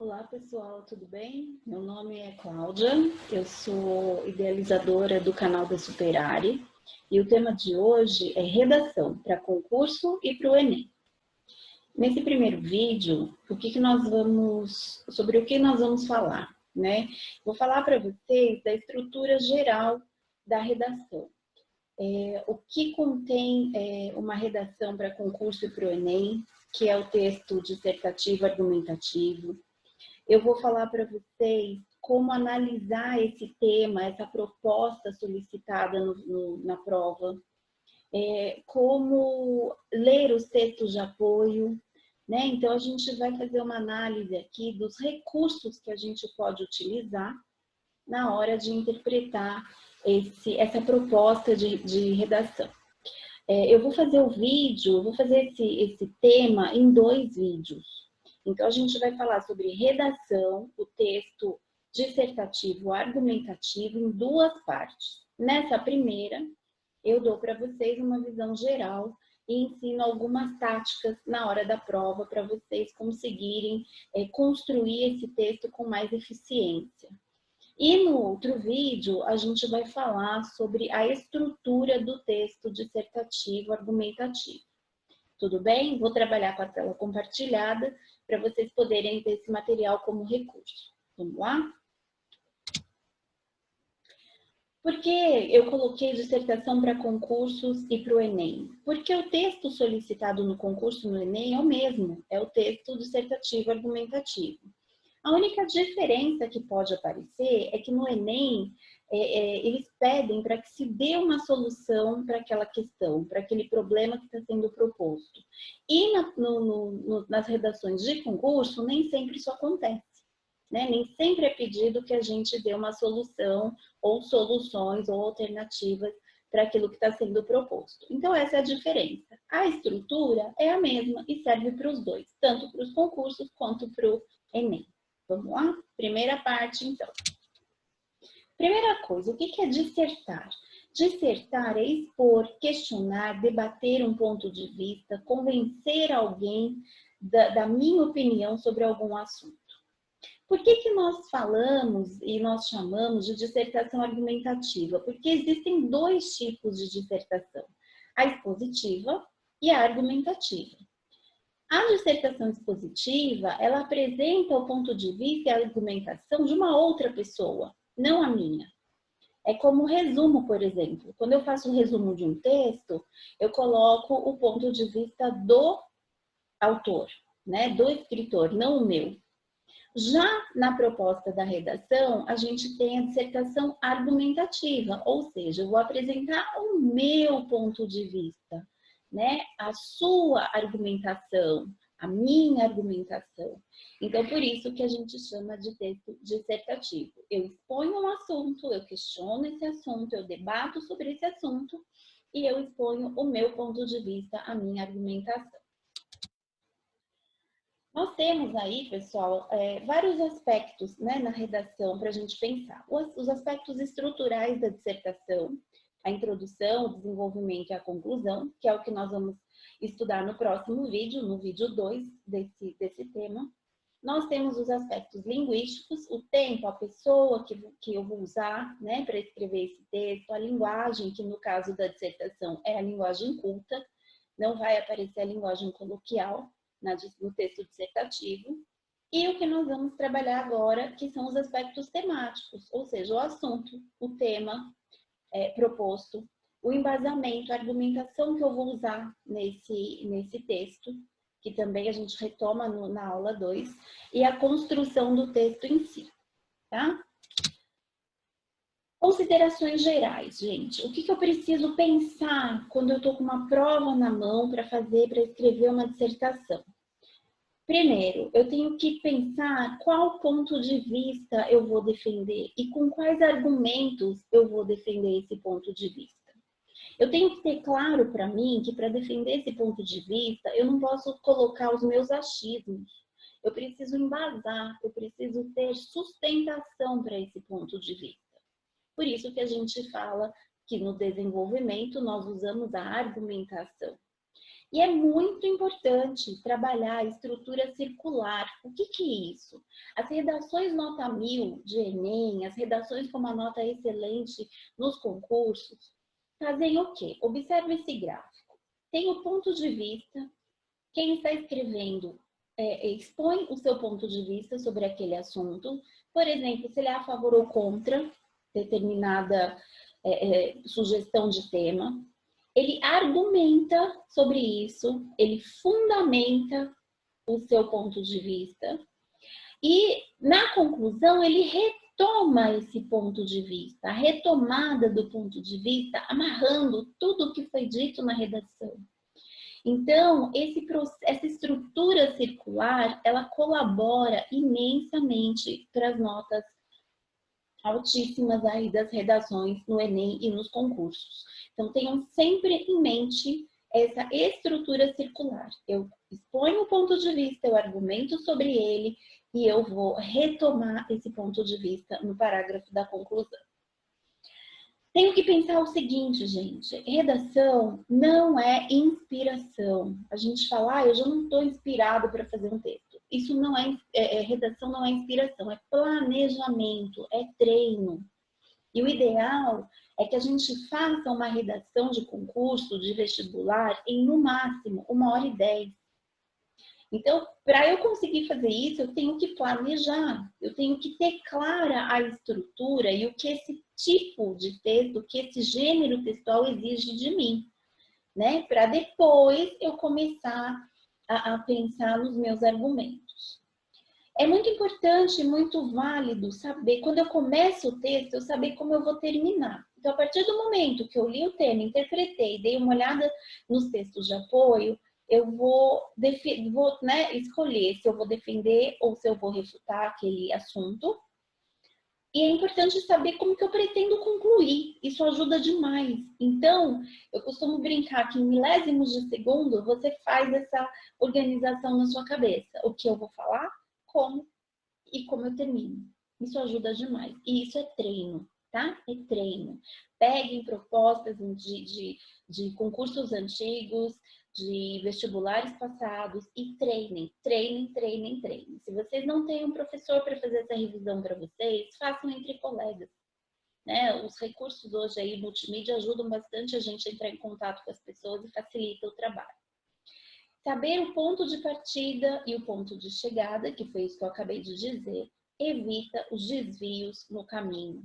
Olá pessoal, tudo bem? Meu nome é Cláudia, eu sou idealizadora do canal da Superare e o tema de hoje é redação para concurso e para o Enem. Nesse primeiro vídeo, sobre o que nós vamos falar, né? Vou falar para vocês da estrutura geral da redação. O que contém uma redação para concurso e para o Enem, que é o texto dissertativo argumentativo. Eu vou falar para vocês como analisar esse tema, essa proposta solicitada na prova, como ler os textos de apoio, né? Então, a gente vai fazer uma análise aqui dos recursos que a gente pode utilizar na hora de interpretar essa proposta de redação. Eu vou fazer esse tema em 2 vídeos. Então, a gente vai falar sobre redação, o texto dissertativo argumentativo, em 2 partes. Nessa primeira, eu dou para vocês uma visão geral e ensino algumas táticas na hora da prova para vocês conseguirem construir esse texto com mais eficiência. E no outro vídeo, a gente vai falar sobre a estrutura do texto dissertativo argumentativo. Tudo bem? Vou trabalhar com a tela compartilhada para vocês poderem ter esse material como recurso. Vamos lá? Por que eu coloquei dissertação para concursos e para o Enem? Porque o texto solicitado no concurso no Enem é o mesmo, é o texto dissertativo argumentativo. A única diferença que pode aparecer é que no Enem eles pedem para que se dê uma solução para aquela questão, para aquele problema que está sendo proposto. E nas redações de concurso, nem sempre isso acontece, né? Nem sempre é pedido que a gente dê uma solução ou soluções ou alternativas para aquilo que está sendo proposto. Então, essa é a diferença. A estrutura é a mesma e serve para os dois, tanto para os concursos quanto para o Enem. Vamos lá? Primeira parte, então. Primeira coisa, o que é dissertar? Dissertar é expor, questionar, debater um ponto de vista, convencer alguém da minha opinião sobre algum assunto. Por que nós falamos e nós chamamos de dissertação argumentativa? Porque existem 2 tipos de dissertação, a expositiva e a argumentativa. A dissertação expositiva, ela apresenta o ponto de vista e a argumentação de uma outra pessoa, não a minha. É como resumo, por exemplo. Quando eu faço o resumo de um texto, eu coloco o ponto de vista do autor, né? Do escritor, não o meu. Já na proposta da redação, a gente tem a dissertação argumentativa, ou seja, eu vou apresentar o meu ponto de vista, né? A sua argumentação, a minha argumentação. Então, por isso que a gente chama de texto dissertativo. Eu exponho um assunto, eu questiono esse assunto, eu debato sobre esse assunto e eu exponho o meu ponto de vista, a minha argumentação. Nós temos aí, pessoal, vários aspectos, né, na redação para a gente pensar. Os aspectos estruturais da dissertação, a introdução, o desenvolvimento e a conclusão, que é o que nós vamos estudar no próximo vídeo, no vídeo 2 desse tema. Nós temos os aspectos linguísticos, o tempo, a pessoa que eu vou usar, né, para escrever esse texto, a linguagem, que no caso da dissertação é a linguagem culta, não vai aparecer a linguagem coloquial no texto dissertativo, e o que nós vamos trabalhar agora, que são os aspectos temáticos, ou seja, o assunto, o tema proposto, o embasamento, a argumentação que eu vou usar nesse texto, que também a gente retoma na aula 2, e a construção do texto em si, tá? Considerações gerais, gente. O que eu preciso pensar quando eu estou com uma prova na mão para escrever uma dissertação? Primeiro, eu tenho que pensar qual ponto de vista eu vou defender e com quais argumentos eu vou defender esse ponto de vista. Eu tenho que ter claro para mim que para defender esse ponto de vista, eu não posso colocar os meus achismos. Eu preciso embasar, eu preciso ter sustentação para esse ponto de vista. Por isso que a gente fala que no desenvolvimento nós usamos a argumentação. E é muito importante trabalhar a estrutura circular. O que é isso? As redações nota 1000 de Enem, as redações com uma nota excelente nos concursos, fazem o quê? Observe esse gráfico. Tem o ponto de vista, quem está escrevendo expõe o seu ponto de vista sobre aquele assunto. Por exemplo, se ele é a favor ou contra determinada sugestão de tema. Ele argumenta sobre isso, ele fundamenta o seu ponto de vista e, na conclusão, ele retoma esse ponto de vista, a retomada do ponto de vista, amarrando tudo o que foi dito na redação. Então, essa estrutura circular, ela colabora imensamente para as notas altíssimas aí das redações no Enem e nos concursos. Então, tenham sempre em mente essa estrutura circular. Eu exponho o ponto de vista, eu argumento sobre ele e eu vou retomar esse ponto de vista no parágrafo da conclusão. Tenho que pensar o seguinte, gente, redação não é inspiração. A gente fala, eu já não estou inspirado para fazer um texto. Isso não redação não é inspiração, é planejamento, é treino. E o ideal é que a gente faça uma redação de concurso, de vestibular, em no máximo 1h10. Então, para eu conseguir fazer isso, eu tenho que planejar, eu tenho que ter clara a estrutura e o que esse tipo de texto, o que esse gênero textual exige de mim, né? Para depois eu começar a pensar nos meus argumentos. É muito importante, muito válido saber, quando eu começo o texto, eu saber como eu vou terminar. Então, a partir do momento que eu li o tema, interpretei, dei uma olhada nos textos de apoio, eu vou escolher se eu vou defender ou se eu vou refutar aquele assunto. E é importante saber como que eu pretendo concluir. Isso ajuda demais. Então, eu costumo brincar que em milésimos de segundo você faz essa organização na sua cabeça. O que eu vou falar, como e como eu termino. Isso ajuda demais. E isso é treino, tá? É treino. Peguem propostas de concursos antigos, de vestibulares passados e treinem, treinem, treinem, treinem. Se vocês não têm um professor para fazer essa revisão para vocês, façam entre colegas. Né? Os recursos hoje aí, multimídia, ajudam bastante a gente a entrar em contato com as pessoas e facilita o trabalho. Saber o ponto de partida e o ponto de chegada, que foi isso que eu acabei de dizer, evita os desvios no caminho.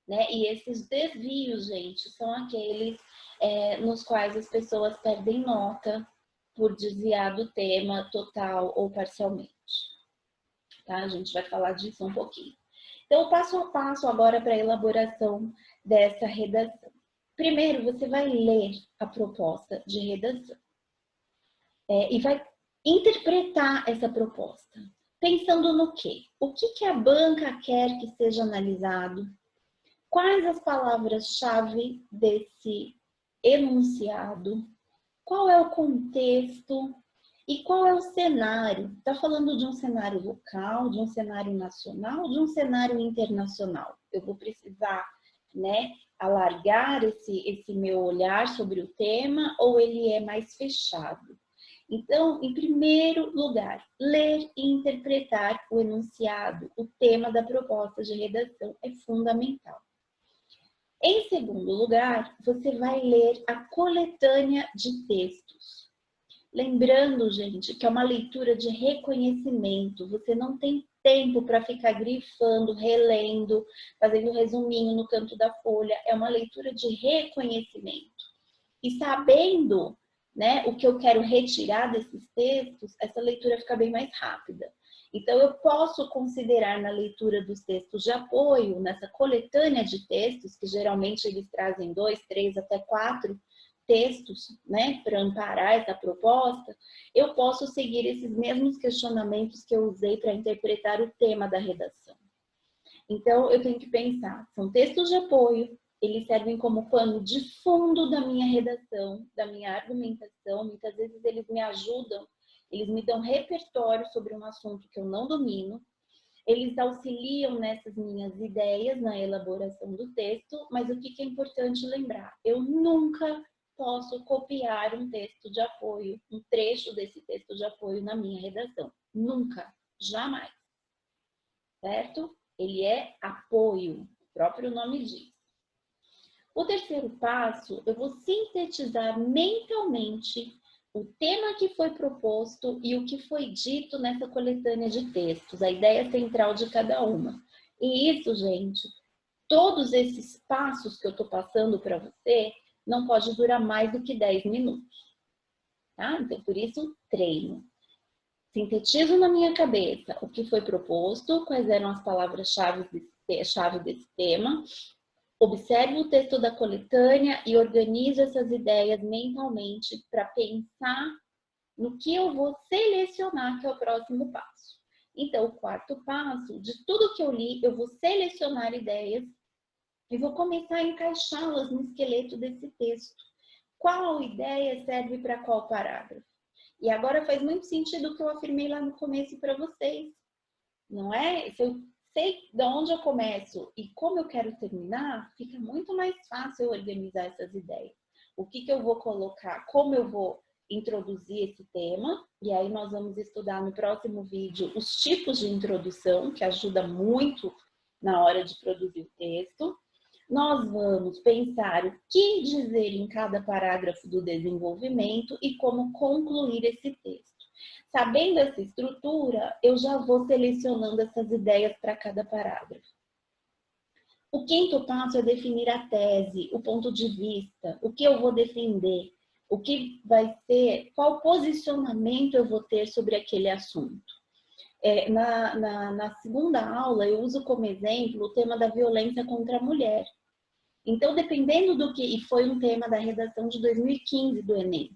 Né? E esses desvios, gente, são aqueles nos quais as pessoas perdem nota por desviar do tema total ou parcialmente. Tá? A gente vai falar disso um pouquinho. Então, passo a passo agora para a elaboração dessa redação. Primeiro, você vai ler a proposta de redação. E vai interpretar essa proposta. Pensando no quê? O que a banca quer que seja analisado? Quais as palavras-chave desse enunciado? Qual é o contexto? E qual é o cenário? Está falando de um cenário local, de um cenário nacional, de um cenário internacional? Eu vou precisar, né, alargar esse meu olhar sobre o tema ou ele é mais fechado? Então, em primeiro lugar, ler e interpretar o enunciado, o tema da proposta de redação é fundamental. Em segundo lugar, você vai ler a coletânea de textos. Lembrando, gente, que é uma leitura de reconhecimento. Você não tem tempo para ficar grifando, relendo, fazendo resuminho no canto da folha. É uma leitura de reconhecimento. E sabendo, né, o que eu quero retirar desses textos, essa leitura fica bem mais rápida. Então, eu posso considerar na leitura dos textos de apoio, nessa coletânea de textos, que geralmente eles trazem 2, 3, até 4 textos, né, para amparar essa proposta, eu posso seguir esses mesmos questionamentos que eu usei para interpretar o tema da redação. Então, eu tenho que pensar, são textos de apoio, eles servem como pano de fundo da minha redação, da minha argumentação, muitas vezes eles me ajudam, eles me dão repertório sobre um assunto que eu não domino, eles auxiliam nessas minhas ideias, na elaboração do texto, mas o que é importante lembrar? Eu nunca posso copiar um texto de apoio, um trecho desse texto de apoio na minha redação. Nunca, jamais, certo? Ele é apoio, o próprio nome diz. O terceiro passo, eu vou sintetizar mentalmente o tema que foi proposto e o que foi dito nessa coletânea de textos, a ideia central de cada uma. E isso, gente, todos esses passos que eu estou passando para você, não pode durar mais do que 10 minutos. Tá? Então, por isso, treino. Sintetizo na minha cabeça o que foi proposto, quais eram as palavras-chave desse tema, observo o texto da coletânea e organizo essas ideias mentalmente para pensar no que eu vou selecionar, que é o próximo passo. Então, o quarto passo, de tudo que eu li, eu vou selecionar ideias e vou começar a encaixá-las no esqueleto desse texto. Qual ideia serve para qual parágrafo? E agora faz muito sentido o que eu afirmei lá no começo para vocês, não é? Se eu sei de onde eu começo e como eu quero terminar, fica muito mais fácil eu organizar essas ideias. O que eu vou colocar, como eu vou introduzir esse tema, e aí nós vamos estudar no próximo vídeo os tipos de introdução, que ajuda muito na hora de produzir o texto. Nós vamos pensar o que dizer em cada parágrafo do desenvolvimento e como concluir esse texto. Sabendo essa estrutura, eu já vou selecionando essas ideias para cada parágrafo. O quinto passo é definir a tese, o ponto de vista, o que eu vou defender, o que vai ser, qual posicionamento eu vou ter sobre aquele assunto. Na segunda aula, eu uso como exemplo o tema da violência contra a mulher. Então, dependendo do que... E foi um tema da redação de 2015 do Enem.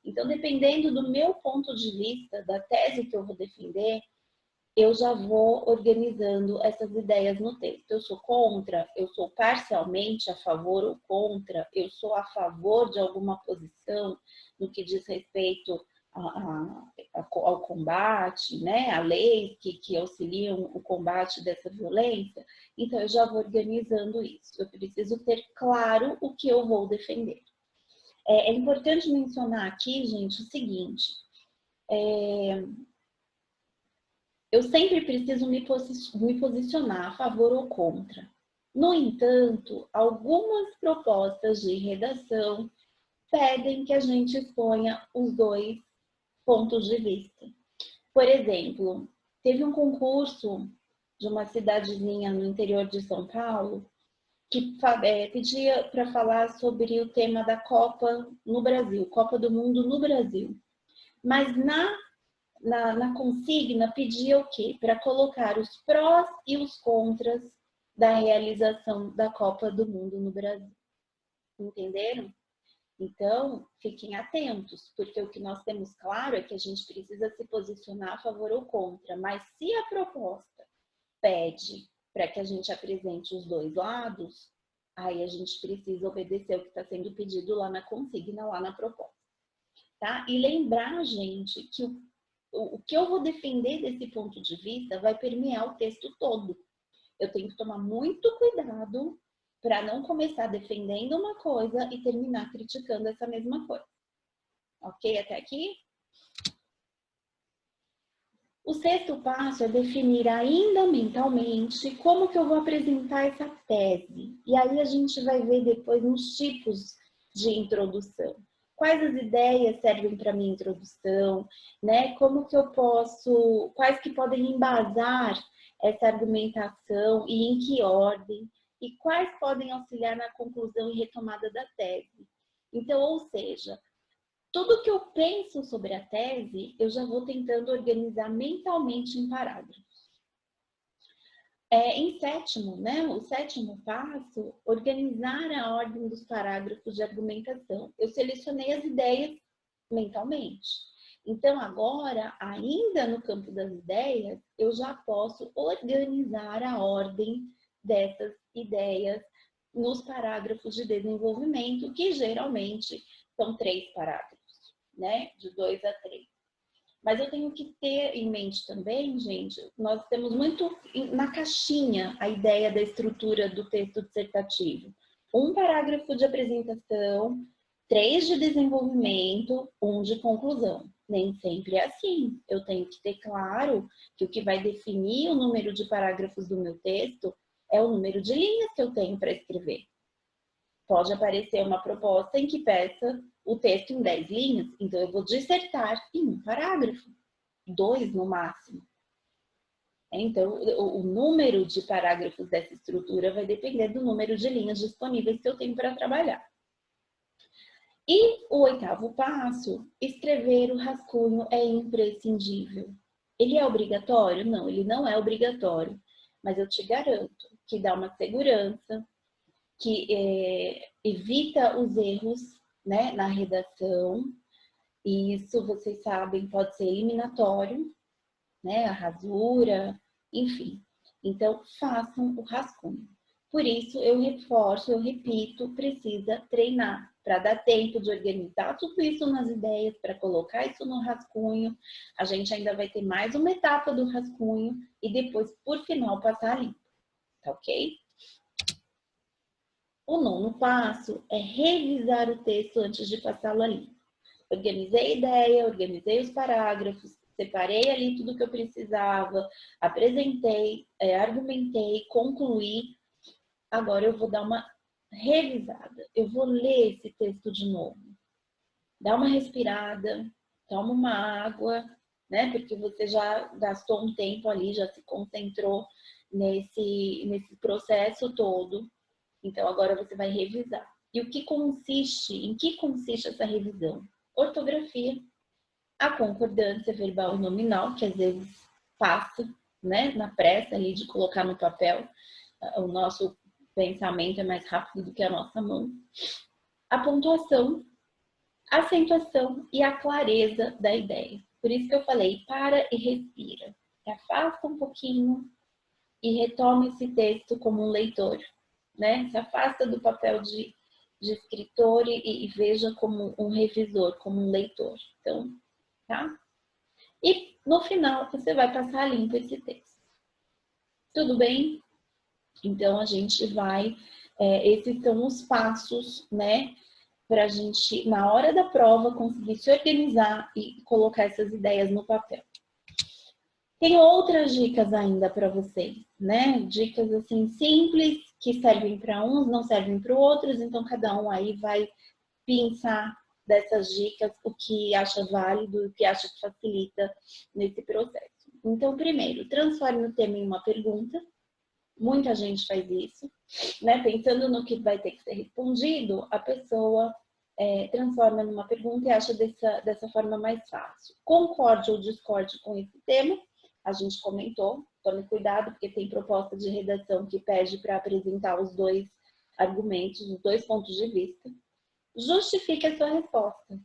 Então, dependendo do meu ponto de vista, da tese que eu vou defender, eu já vou organizando essas ideias no texto. Eu sou contra, eu sou parcialmente a favor ou contra, eu sou a favor de alguma posição no que diz respeito ao combate, né, a leis que auxiliam o combate dessa violência. Então, eu já vou organizando isso. Eu preciso ter claro o que eu vou defender. É importante mencionar aqui, gente, o seguinte. Eu sempre preciso me posicionar a favor ou contra. No entanto, algumas propostas de redação pedem que a gente exponha os dois pontos de vista. Por exemplo, teve um concurso de uma cidadezinha no interior de São Paulo que pedia para falar sobre o tema da Copa no Brasil, Copa do Mundo no Brasil. Mas na consigna pedia o quê? Para colocar os prós e os contras da realização da Copa do Mundo no Brasil. Entenderam? Então, fiquem atentos, porque o que nós temos claro é que a gente precisa se posicionar a favor ou contra, mas se a proposta pede para que a gente apresente os dois lados, aí a gente precisa obedecer o que está sendo pedido lá na consigna, lá na proposta. Tá? E lembrar, gente, que o que eu vou defender desse ponto de vista vai permear o texto todo. Eu tenho que tomar muito cuidado para não começar defendendo uma coisa e terminar criticando essa mesma coisa. Ok? Até aqui? O sexto passo é definir ainda mentalmente como que eu vou apresentar essa tese. E aí a gente vai ver depois nos tipos de introdução. Quais as ideias servem para minha introdução, né? Como que eu posso, quais que podem embasar essa argumentação e em que ordem, e quais podem auxiliar na conclusão e retomada da tese. Então, ou seja, tudo que eu penso sobre a tese, eu já vou tentando organizar mentalmente em parágrafos. Em sétimo, né, o sétimo passo, organizar a ordem dos parágrafos de argumentação. Eu selecionei as ideias mentalmente. Então, agora, ainda no campo das ideias, eu já posso organizar a ordem dessas ideias nos parágrafos de desenvolvimento, que geralmente são 3 parágrafos, né? De 2 a 3. Mas eu tenho que ter em mente também, gente, nós temos muito na caixinha a ideia da estrutura do texto dissertativo. Um parágrafo de apresentação, 3 de desenvolvimento, 1 de conclusão. Nem sempre é assim. Eu tenho que ter claro que o que vai definir o número de parágrafos do meu texto é o número de linhas que eu tenho para escrever. Pode aparecer uma proposta em que peça o texto em 10 linhas, então eu vou dissertar em 1 parágrafo, 2 no máximo. Então, o número de parágrafos dessa estrutura vai depender do número de linhas disponíveis que eu tenho para trabalhar. E o 8º passo, escrever o rascunho é imprescindível. Ele é obrigatório? Não, ele não é obrigatório, mas eu te garanto que dá uma segurança, que evita os erros, né, na redação, e isso, vocês sabem, pode ser eliminatório, né, a rasura, enfim. Então, façam o rascunho. Por isso, eu reforço, eu repito, precisa treinar, para dar tempo de organizar tudo isso nas ideias, para colocar isso no rascunho. A gente ainda vai ter mais uma etapa do rascunho e depois, por final, passar limpo, tá ok? O 9º passo é revisar o texto antes de passá-lo a limpo. Organizei a ideia, organizei os parágrafos, separei ali tudo que eu precisava, apresentei, argumentei, concluí. Agora eu vou dar uma revisada. Eu vou ler esse texto de novo. Dá uma respirada, toma uma água, né? Porque você já gastou um tempo ali, já se concentrou nesse processo todo. Então agora você vai revisar. E em que consiste essa revisão? Ortografia, a concordância verbal e nominal, que às vezes passa, né, na pressa ali de colocar no papel. O nosso pensamento é mais rápido do que a nossa mão. A pontuação, a acentuação e a clareza da ideia. Por isso que eu falei, para e respira. Se afasta um pouquinho e retoma esse texto como um leitor, né? Se afasta do papel de escritor e veja como um revisor, como um leitor. Então, tá? E no final você vai passar limpo esse texto. Tudo bem? Então a gente vai, esses são os passos, né? Para a gente, na hora da prova, conseguir se organizar e colocar essas ideias no papel. Tem outras dicas ainda para vocês, né? Dicas assim simples, que servem para uns, não servem para outros, então cada um aí vai pensar dessas dicas o que acha válido, o que acha que facilita nesse processo. Então, primeiro, transforme o tema em uma pergunta. Muita gente faz isso, né? Pensando no que vai ter que ser respondido, a pessoa transforma numa pergunta e acha dessa forma mais fácil. Concorde ou discorde com esse tema, a gente comentou, tome cuidado, porque tem proposta de redação que pede para apresentar os 2 argumentos, os 2 pontos de vista. Justifique a sua resposta.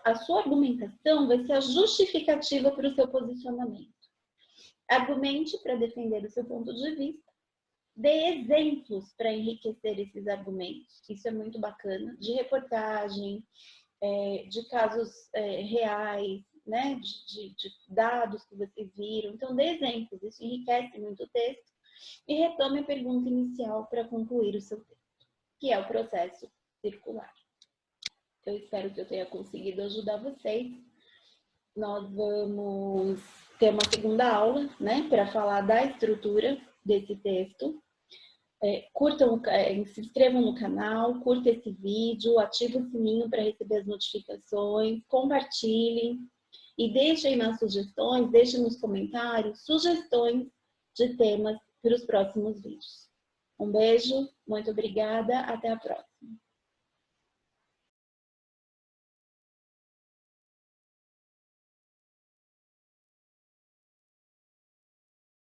A sua argumentação vai ser a justificativa para o seu posicionamento. Argumente para defender o seu ponto de vista. Dê exemplos para enriquecer esses argumentos. Isso é muito bacana. De reportagem, de casos reais, né? De dados que vocês viram. Então, dê exemplos. Isso enriquece muito o texto. E retome a pergunta inicial para concluir o seu texto, que é o processo circular. Eu espero que eu tenha conseguido ajudar vocês. Nós vamos ter uma segunda aula, né, para falar da estrutura desse texto. Curtam, se inscrevam no canal, curta esse vídeo, ative o sininho para receber as notificações, compartilhem e deixem nas sugestões, deixem nos comentários sugestões de temas para os próximos vídeos. Um beijo, muito obrigada, até a próxima.